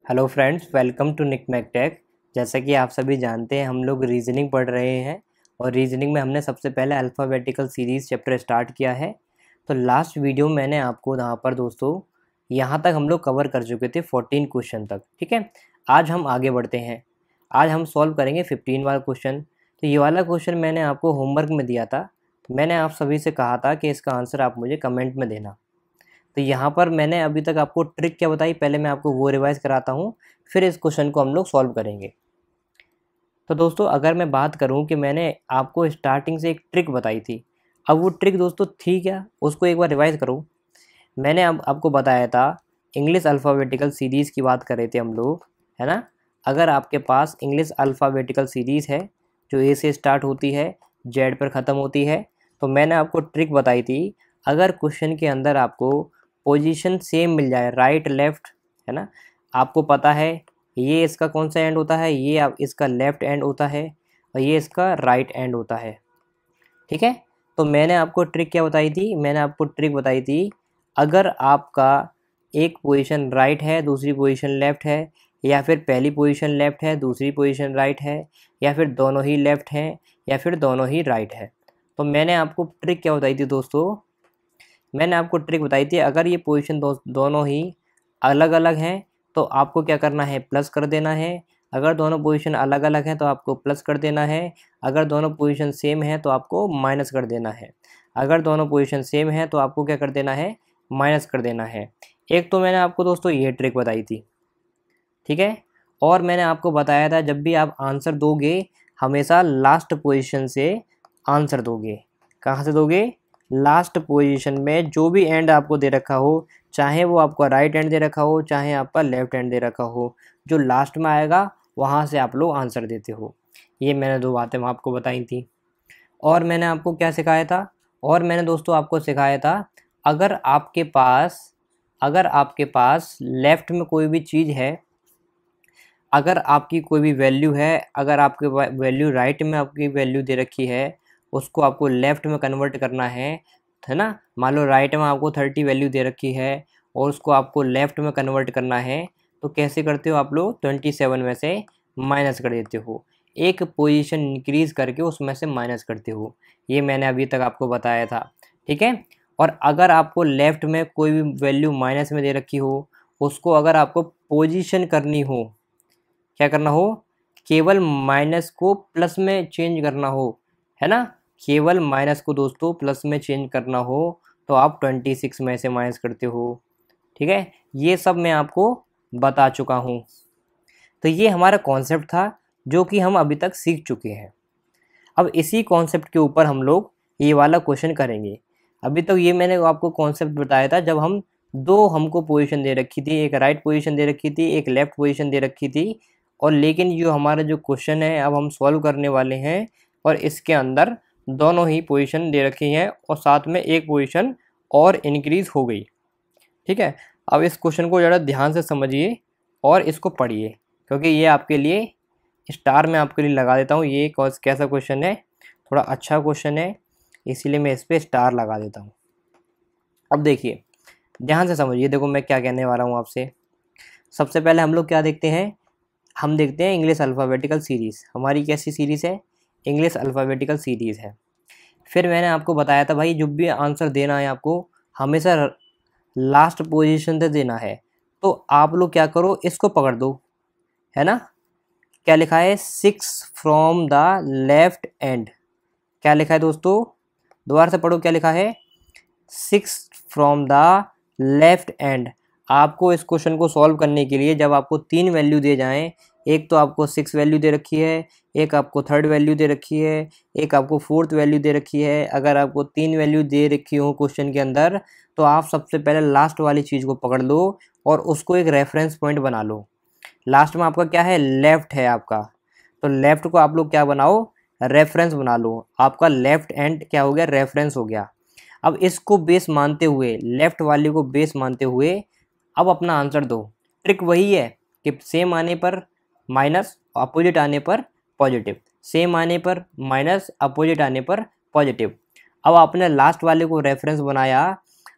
Hello friends, welcome to Nick McTech. जैसा कि आप सभी जानते हैं, हम लोग रीजनिंग पढ़ रहे हैं और रीजनिंग में हमने सबसे पहले अल्फ़ाबेटिकल सीरीज़ चैप्टर स्टार्ट किया है। तो लास्ट वीडियो मैंने आपको यहाँ पर दोस्तों यहाँ तक हम लोग कवर कर चुके थे 14 क्वेश्चन तक। ठीक है, आज हम आगे बढ़ते हैं। आज हम सॉल्व करेंगे 15 वाला क्वेश्चन। तो ये वाला क्वेश्चन मैंने आपको होमवर्क में दिया था। मैंने आप सभी से कहा था कि इसका आंसर आप मुझे कमेंट में देना। तो यहाँ पर मैंने अभी तक आपको ट्रिक क्या बताई, पहले मैं आपको वो रिवाइज कराता हूँ, फिर इस क्वेश्चन को हम लोग सॉल्व करेंगे। तो दोस्तों, अगर मैं बात करूँ कि मैंने आपको स्टार्टिंग से एक ट्रिक बताई थी, अब वो ट्रिक दोस्तों थी क्या, उसको एक बार रिवाइज करो। मैंने अब आपको बताया था, इंग्लिश अल्फ़ाबेटिकल सीरीज़ की बात कर रहे थे हम लोग, है ना। अगर आपके पास इंग्लिश अल्फ़ाबेटिकल सीरीज़ है जो ए से स्टार्ट होती है, जेड पर ख़त्म होती है, तो मैंने आपको ट्रिक बताई थी। अगर क्वेश्चन के अंदर आपको पोजीशन सेम मिल जाए, राइट लेफ़्ट, है ना, आपको पता है ये इसका कौन सा एंड होता है, ये आप इसका लेफ़्ट एंड होता है और ये इसका राइट एंड होता है। ठीक है, तो मैंने आपको ट्रिक क्या बताई थी, मैंने आपको ट्रिक बताई थी, अगर आपका एक पोजीशन राइट है, दूसरी पोजीशन लेफ़्ट है, या फिर पहली पोजीशन लेफ़्ट है, दूसरी पोजीशन राइट है, या फिर दोनों ही लेफ़्ट हैं, या फिर दोनों ही राइट है। तो मैंने आपको ट्रिक क्या बताई थी दोस्तों, मैंने आपको ट्रिक बताई थी, अगर ये पोजीशन दोनों ही अलग अलग हैं तो आपको क्या करना है, प्लस कर देना है। अगर दोनों पोजीशन अलग अलग हैं तो आपको प्लस कर देना है। अगर दोनों पोजीशन सेम है तो आपको माइनस कर देना है। अगर दोनों पोजीशन सेम है तो आपको क्या कर देना है, माइनस कर देना है। एक तो मैंने आपको दोस्तों ये ट्रिक बताई थी, ठीक है। और मैंने आपको बताया था, जब भी आप आंसर दोगे हमेशा लास्ट पोजीशन से आंसर दोगे। कहाँ से दोगे, लास्ट पोजीशन में। जो भी एंड आपको दे रखा हो, चाहे वो आपका राइट एंड दे रखा हो, चाहे आपका लेफ्ट एंड दे रखा हो, जो लास्ट में आएगा वहाँ से आप लोग आंसर देते हो। ये मैंने दो बातें आपको बताई थी। और मैंने आपको क्या सिखाया था, और मैंने दोस्तों आपको सिखाया था, अगर आपके पास लेफ़्ट में कोई भी चीज़ है, अगर आपकी कोई भी वैल्यू है, अगर आपके वैल्यू राइट में आपकी वैल्यू दे रखी है, उसको आपको लेफ़्ट में कन्वर्ट करना है ना। मान लो राइट में आपको 30 वैल्यू दे रखी है और उसको आपको लेफ़्ट में कन्वर्ट करना है, तो कैसे करते हो आप लोग, 27 में से माइनस कर देते हो, एक पोजीशन इंक्रीज़ करके उसमें से माइनस करते हो। ये मैंने अभी तक आपको बताया था, ठीक है। और अगर आपको लेफ़्ट में कोई भी वैल्यू माइनस में दे रखी हो, उसको अगर आपको पोजीशन करनी हो, क्या करना हो, केवल माइनस को प्लस में चेंज करना हो, है ना। केवल माइनस को दोस्तों प्लस में चेंज करना हो तो आप 26 में से माइनस करते हो। ठीक है, ये सब मैं आपको बता चुका हूँ। तो ये हमारा कॉन्सेप्ट था जो कि हम अभी तक सीख चुके हैं। अब इसी कॉन्सेप्ट के ऊपर हम लोग ये वाला क्वेश्चन करेंगे। अभी तक ये मैंने आपको कॉन्सेप्ट बताया था, जब हम दो हमको पोजीशन दे रखी थी, एक राइट पोजीशन दे रखी थी, एक लेफ़्ट पोजीशन दे रखी थी। और लेकिन जो हमारा जो क्वेश्चन है अब हम सॉल्व करने वाले हैं, और इसके अंदर दोनों ही पोजीशन दे रखी हैं और साथ में एक पोजीशन और इंक्रीज़ हो गई। ठीक है, अब इस क्वेश्चन को ज़रा ध्यान से समझिए और इसको पढ़िए, क्योंकि ये आपके लिए स्टार मैं आपके लिए लगा देता हूँ। ये कैसा क्वेश्चन है, थोड़ा अच्छा क्वेश्चन है, इसीलिए मैं इस पर स्टार लगा देता हूँ। अब देखिए, ध्यान से समझिए, देखो मैं क्या कहने वाला हूँ आपसे। सबसे पहले हम लोग क्या देखते हैं, हम देखते हैं इंग्लिश अल्फ़ाबेटिकल सीरीज़। हमारी कैसी सीरीज़ है, इंग्लिश अल्फ़ाबेटिकल सीरीज़ है। फिर मैंने आपको बताया था भाई, जब भी आंसर देना है आपको हमेशा लास्ट पोजीशन से देना है। तो आप लोग क्या करो, इसको पकड़ दो, है ना। क्या लिखा है, 6 फ्रॉम द लेफ्ट एंड। क्या लिखा है दोस्तों, दोबारा से पढ़ो, क्या लिखा है, 6 फ्रॉम द लेफ्ट एंड। आपको इस क्वेश्चन को सॉल्व करने के लिए जब आपको 3 वैल्यू दे जाएं, एक तो आपको 6 वैल्यू दे रखी है, एक आपको 3rd वैल्यू दे रखी है, एक आपको 4th वैल्यू दे रखी है। अगर आपको 3 वैल्यू दे रखी हो क्वेश्चन के अंदर, तो आप सबसे पहले लास्ट वाली चीज़ को पकड़ लो और उसको एक रेफरेंस पॉइंट बना लो। लास्ट में आपका क्या है, लेफ़्ट है आपका, तो लेफ़्ट को आप लोग क्या बनाओ, रेफरेंस बना लो। आपका लेफ़्ट एंड क्या हो गया, रेफरेंस हो गया। अब इसको बेस मानते हुए, लेफ़्ट वाले को बेस मानते हुए अब अपना आंसर दो। ट्रिक वही है कि सेम आने पर माइनस, अपोजिट आने पर पॉजिटिव, सेम आने पर माइनस, अपोजिट आने पर पॉजिटिव। अब आपने लास्ट वाले को रेफरेंस बनाया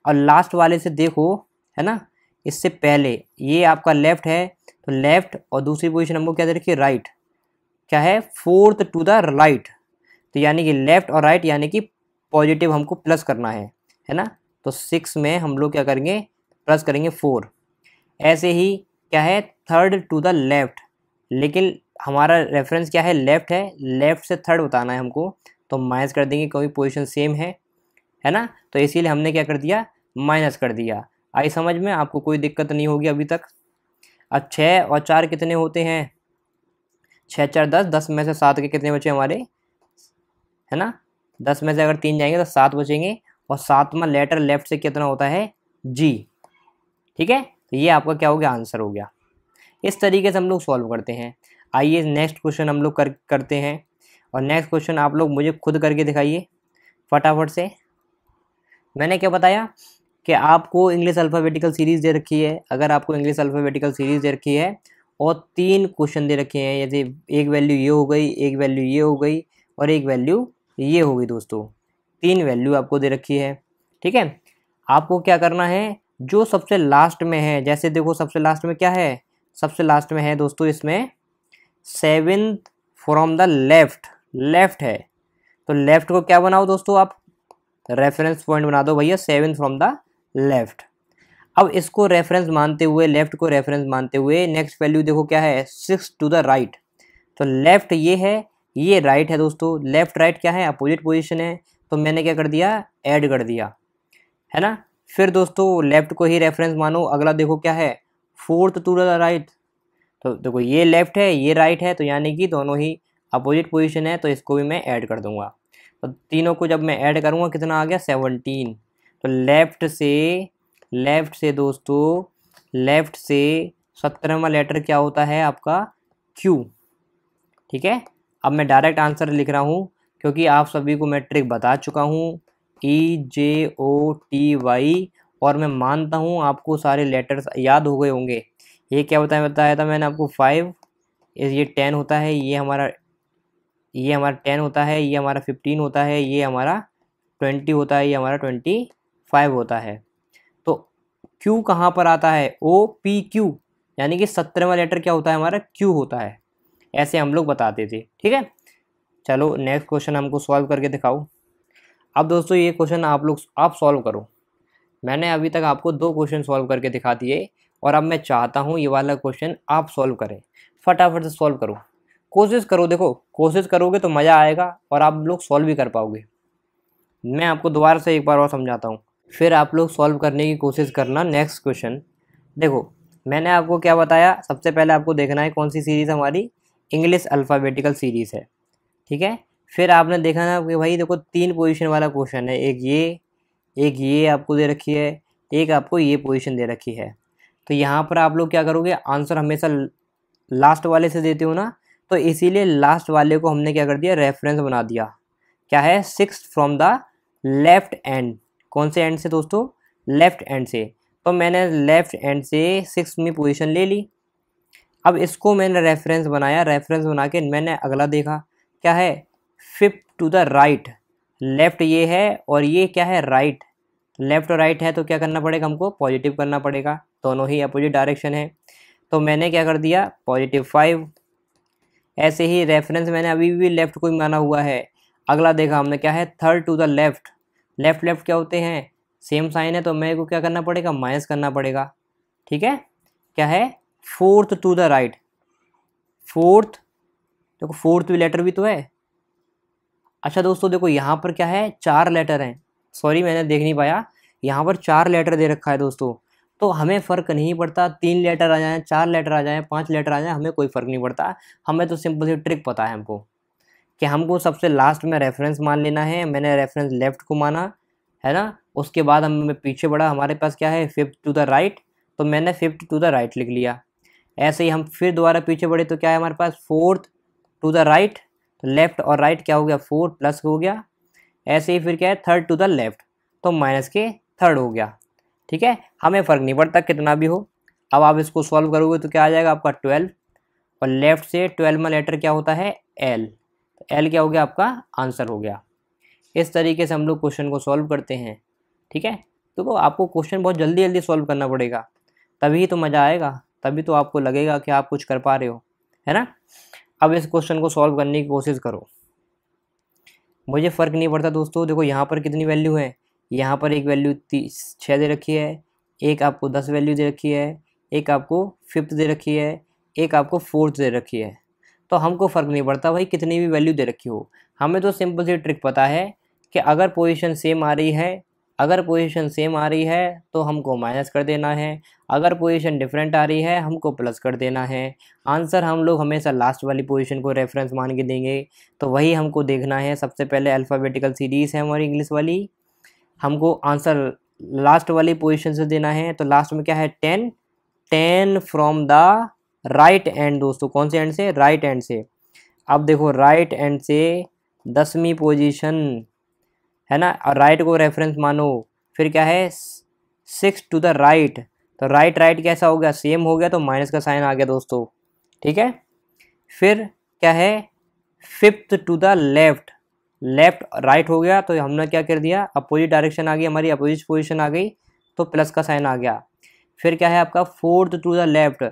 और लास्ट वाले से देखो, है ना, इससे पहले ये आपका लेफ़्ट है, तो लेफ्ट और दूसरी पोजीशन हमको क्या दे रखी है, राइट। क्या है, फोर्थ टू द राइट, तो यानी कि लेफ्ट और राइट यानी कि पॉजिटिव हमको प्लस करना है ना। तो 6 में हम लोग क्या करेंगे, प्लस करेंगे 4। ऐसे ही क्या है, थर्ड टू द लेफ्ट, लेकिन हमारा रेफरेंस क्या है, लेफ्ट है, लेफ्ट से थर्ड बताना है हमको, तो माइनस कर देंगे क्योंकि पोजीशन सेम है ना। तो इसीलिए हमने क्या कर दिया, माइनस कर दिया। आई समझ में, आपको कोई दिक्कत नहीं होगी अभी तक। अब 6 और 4 कितने होते हैं, 6 4 10, 10 में से 7 के कितने बचे हमारे, है ना। 10 में से अगर 3 जाएंगे तो 7 बचेंगे, और 7वां लेटर लेफ्ट से कितना होता है, जी। ठीक है, तो ये आपका क्या हो गया, आंसर हो गया। इस तरीके से हम लोग सॉल्व करते हैं। आइए नेक्स्ट क्वेश्चन हम लोग करते हैं, और नेक्स्ट क्वेश्चन आप लोग मुझे खुद करके दिखाइए फटाफट से। मैंने क्या बताया कि आपको इंग्लिश अल्फ़ाबेटिकल सीरीज़ दे रखी है। अगर आपको इंग्लिश अल्फ़ाबेटिकल सीरीज़ दे रखी है और 3 क्वेश्चन दे रखे हैं, जैसे एक वैल्यू ये हो गई, एक वैल्यू ये हो गई, और एक वैल्यू ये हो गई दोस्तों, 3 वैल्यू आपको दे रखी है। ठीक है, आपको क्या करना है, जो सबसे लास्ट में है, जैसे देखो सबसे लास्ट में क्या है, सबसे लास्ट में है दोस्तों इसमें 7th from the left, left है, तो लेफ्ट को क्या बनाओ दोस्तों, आप रेफरेंस पॉइंट बना दो भैया, 7th फ्रॉम द लेफ्ट। अब इसको रेफरेंस मानते हुए, लेफ्ट को रेफरेंस मानते हुए, नेक्स्ट वैल्यू देखो क्या है, 6 टू द राइट। तो लेफ्ट ये है, ये राइट है दोस्तों, लेफ्ट राइट क्या है, अपोजिट पोजीशन है, तो मैंने क्या कर दिया, ऐड कर दिया, है ना। फिर दोस्तों लेफ्ट को ही रेफरेंस मानो, अगला देखो क्या है, 4th टू द राइट। तो देखो ये लेफ्ट है, ये राइट है, तो यानी कि दोनों ही अपोजिट पोजीशन है, तो इसको भी मैं ऐड कर दूंगा। तो तीनों को जब मैं ऐड करूँगा कितना आ गया, 17। तो लेफ्ट से दोस्तों, लेफ्ट से 17वां लेटर क्या होता है आपका, क्यू। ठीक है, अब मैं डायरेक्ट आंसर लिख रहा हूँ, क्योंकि आप सभी को मैं ट्रिक बता चुका हूँ, EJOTY, और मैं मानता हूँ आपको सारे लेटर्स याद हो गए होंगे। ये क्या बताया था मैंने आपको, 5, ये 10 होता है, ये हमारा 10 होता है, ये हमारा 15 होता है, ये हमारा 20 होता है, ये हमारा 25 होता है। तो Q कहाँ पर आता है, OPQ, यानी कि 17वां लेटर क्या होता है हमारा, Q होता है। ऐसे हम लोग बताते थे। ठीक है, चलो नेक्स्ट क्वेश्चन हमको सॉल्व करके दिखाओ। अब दोस्तों ये क्वेश्चन आप सॉल्व करो। मैंने अभी तक आपको 2 क्वेश्चन सॉल्व करके दिखा दिए, और अब मैं चाहता हूँ ये वाला क्वेश्चन आप सॉल्व करें। फटाफट से सॉल्व करो, कोशिश करो, देखो कोशिश करोगे तो मज़ा आएगा और आप लोग सॉल्व भी कर पाओगे। मैं आपको दोबारा से एक बार और समझाता हूँ, फिर आप लोग सॉल्व करने की कोशिश करना। नेक्स्ट क्वेश्चन देखो, मैंने आपको क्या बताया, सबसे पहले आपको देखना है कौन सी सीरीज़ हमारी, इंग्लिश अल्फ़ाबेटिकल सीरीज़ है। ठीक है, फिर आपने देखा ना कि भाई देखो 3 पोजीशन वाला क्वेश्चन है, एक ये आपको दे रखी है, एक आपको ये पोजीशन दे रखी है। तो यहाँ पर आप लोग क्या करोगे, आंसर हमेशा लास्ट वाले से देते हो ना, तो इसीलिए लास्ट वाले को हमने क्या कर दिया, रेफरेंस बना दिया। क्या है, 6 फ्रॉम द लेफ्ट एंड, कौन से एंड से दोस्तों, लेफ्ट एंड से। तो मैंने लेफ्ट एंड से 6वीं पोजीशन ले ली। अब इसको मैंने रेफरेंस बनाया, रेफरेंस बना के मैंने अगला देखा क्या है, 5th to the right. Left ये है और ये क्या है, राइट। लेफ्ट और राइट है तो क्या करना पड़ेगा हमको, पॉजिटिव करना पड़ेगा, दोनों ही अपोजिट डायरेक्शन है। तो मैंने क्या कर दिया, +5। ऐसे ही रेफरेंस मैंने अभी भी लेफ्ट को ही माना हुआ है। अगला देखा हमने क्या है, 3rd to the left. Left left क्या होते हैं, सेम साइन है, तो मेरे को क्या करना पड़ेगा, माइनस करना पड़ेगा। ठीक है, क्या है, 4th to the right. 4th, देखो 4th भी लेटर भी तो है। अच्छा दोस्तों देखो यहाँ पर क्या है, 4 लेटर हैं, सॉरी मैंने देख नहीं पाया, यहाँ पर 4 लेटर दे रखा है दोस्तों। तो हमें फ़र्क नहीं पड़ता 3 लेटर आ जाएँ, 4 लेटर आ जाएँ, 5 लेटर आ जाएँ, हमें कोई फ़र्क नहीं पड़ता। हमें तो सिंपल सी ट्रिक पता है हमको, कि हमको सबसे लास्ट में रेफरेंस मान लेना है। मैंने रेफरेंस लेफ्ट को माना है ना, उसके बाद हमें पीछे बढ़ा, हमारे पास क्या है, 5th टू द राइट, तो मैंने 5th टू द राइट लिख लिया। ऐसे ही हम फिर दोबारा पीछे बढ़े तो क्या है हमारे पास, 4th टू द राइट। तो लेफ्ट और राइट क्या हो गया, 4 प्लस हो गया। ऐसे ही फिर क्या है, 3rd टू द लेफ्ट, तो माइनस के 3rd हो गया। ठीक है, हमें फ़र्क नहीं पड़ता कितना भी हो। अब आप इसको सॉल्व करोगे तो क्या आ जाएगा आपका 12, और लेफ्ट से 12वां लेटर क्या होता है, एल। तो एल क्या हो गया, आपका आंसर हो गया। इस तरीके से हम लोग क्वेश्चन को सॉल्व करते हैं। ठीक है, तो आपको क्वेश्चन बहुत जल्दी जल्दी सॉल्व करना पड़ेगा, तभी तो मज़ा आएगा, तभी तो आपको लगेगा कि आप कुछ कर पा रहे हो, है ना। अब इस क्वेश्चन को सॉल्व करने की कोशिश करो। मुझे फ़र्क नहीं पड़ता दोस्तों, देखो यहाँ पर कितनी वैल्यू है, यहाँ पर एक वैल्यू 6 दे रखी है, एक आपको 10 वैल्यू दे रखी है, एक आपको 5th दे रखी है, एक आपको 4th दे रखी है। तो हमको फ़र्क नहीं पड़ता भाई कितनी भी वैल्यू दे रखी हो, हमें तो सिंपल सी ट्रिक पता है कि अगर पोजीशन सेम आ रही है, अगर पोजीशन सेम आ रही है तो हमको माइनस कर देना है, अगर पोजीशन डिफरेंट आ रही है हमको प्लस कर देना है। आंसर हम लोग हमेशा लास्ट वाली पोजीशन को रेफरेंस मान के देंगे, तो वही हमको देखना है। सबसे पहले अल्फ़ाबेटिकल सीरीज़ है हमारी इंग्लिश वाली, हमको आंसर लास्ट वाली पोजीशन से देना है। तो लास्ट में क्या है 10, 10 फ्रॉम द राइट एंड दोस्तों, कौन से एंड से, राइट एंड से। अब देखो राइट एंड से 10वीं पोजीशन है ना, और राइट को रेफरेंस मानो, फिर क्या है 6 टू द राइट, तो राइट राइट कैसा हो गया, सेम हो गया, तो माइनस का साइन आ गया दोस्तों, ठीक है। फिर क्या है 5th to the left, left right हो गया, तो हमने क्या कर दिया, अपोजिट डायरेक्शन आ गई हमारी, अपोजिट पोजीशन आ गई, तो प्लस का साइन आ गया। फिर क्या है आपका 4th to the left,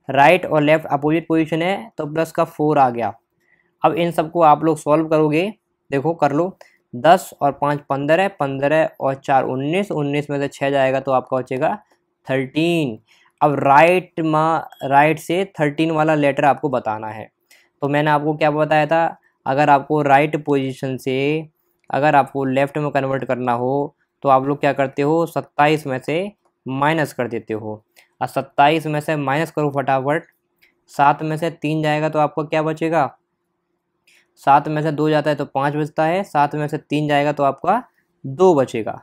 right और लेफ्ट अपोजिट पोजीशन है, तो प्लस का 4 आ गया। अब इन सबको आप लोग सॉल्व करोगे, देखो कर लो, 10 और 5 15 15 और 4 19, 19 में से 6 जाएगा तो आपका बचेगा 13। अब राइट से 13 वाला लेटर आपको बताना है। तो मैंने आपको क्या बताया था, अगर आपको राइट पोजीशन से अगर आपको लेफ़्ट में कन्वर्ट करना हो तो आप लोग क्या करते हो, 27 में से माइनस कर देते हो। और 27 में से माइनस करो फटाफट, 7 में से 3 जाएगा तो आपको क्या बचेगा, 7 में से 2 जाता है तो 5 बचता है, 7 में से 3 जाएगा तो आपका 2 बचेगा,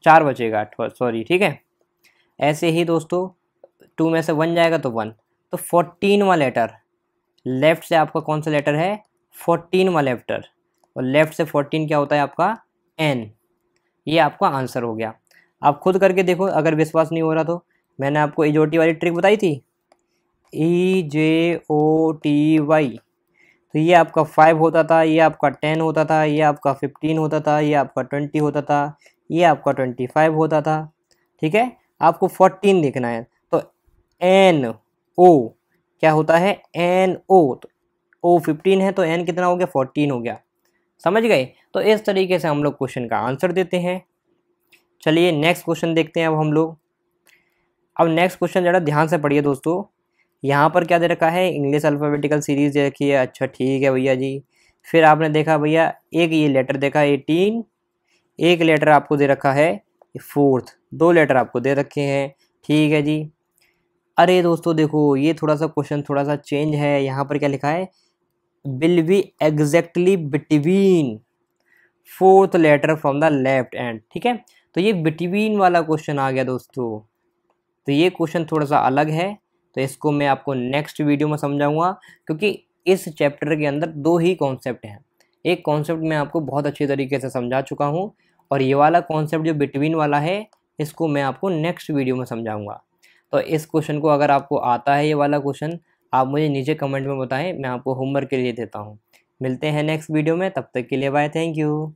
4 बचेगा, सॉरी, ठीक है। ऐसे ही दोस्तों 2 में से 1 जाएगा तो 1, तो 14वां लेटर लेफ़्ट से आपका कौन सा लेटर है, 14वां लेटर, और लेफ़्ट से 14 क्या होता है आपका N। ये आपका आंसर हो गया। आप खुद करके देखो, अगर विश्वास नहीं हो रहा तो मैंने आपको EJOT वाली ट्रिक बताई थी, EJOTY, तो ये आपका 5 होता था, ये आपका 10 होता था, ये आपका 15 होता था, ये आपका 20 होता था, ये आपका 25 होता था, ठीक है। आपको 14 देखना है, तो NO क्या होता है, NO, तो O 15 है तो N कितना हो गया, 14 हो गया, समझ गए। तो इस तरीके से हम लोग क्वेश्चन का आंसर देते हैं। चलिए नेक्स्ट क्वेश्चन देखते हैं अब हम लोग। अब नेक्स्ट क्वेश्चन ज़रा ध्यान से पढ़िए दोस्तों, यहाँ पर क्या दे रखा है, इंग्लिश अल्फ़ाबेटिकल सीरीज़ दे रखी है, अच्छा ठीक है भैया जी। फिर आपने देखा भैया एक ये लेटर देखा 18, एक लेटर आपको दे रखा है 4th, 2 लेटर आपको दे रखे हैं, ठीक है जी। अरे दोस्तों देखो ये थोड़ा सा क्वेश्चन थोड़ा सा चेंज है, यहाँ पर क्या लिखा है, will be exactly between 4th letter from the left end, ठीक है। तो ये बिटवीन वाला क्वेश्चन आ गया दोस्तों, तो ये क्वेश्चन थोड़ा सा अलग है, तो इसको मैं आपको नेक्स्ट वीडियो में समझाऊंगा, क्योंकि इस चैप्टर के अंदर 2 ही कॉन्सेप्ट हैं। एक कॉन्सेप्ट मैं आपको बहुत अच्छे तरीके से समझा चुका हूँ, और ये वाला कॉन्सेप्ट जो बिटवीन वाला है इसको मैं आपको नेक्स्ट वीडियो में समझाऊंगा। तो इस क्वेश्चन को अगर आपको आता है ये वाला क्वेश्चन, आप मुझे नीचे कमेंट में बताएं, मैं आपको होमवर्क के लिए देता हूँ। मिलते हैं नेक्स्ट वीडियो में, तब तक के लिए बाय, थैंक यू।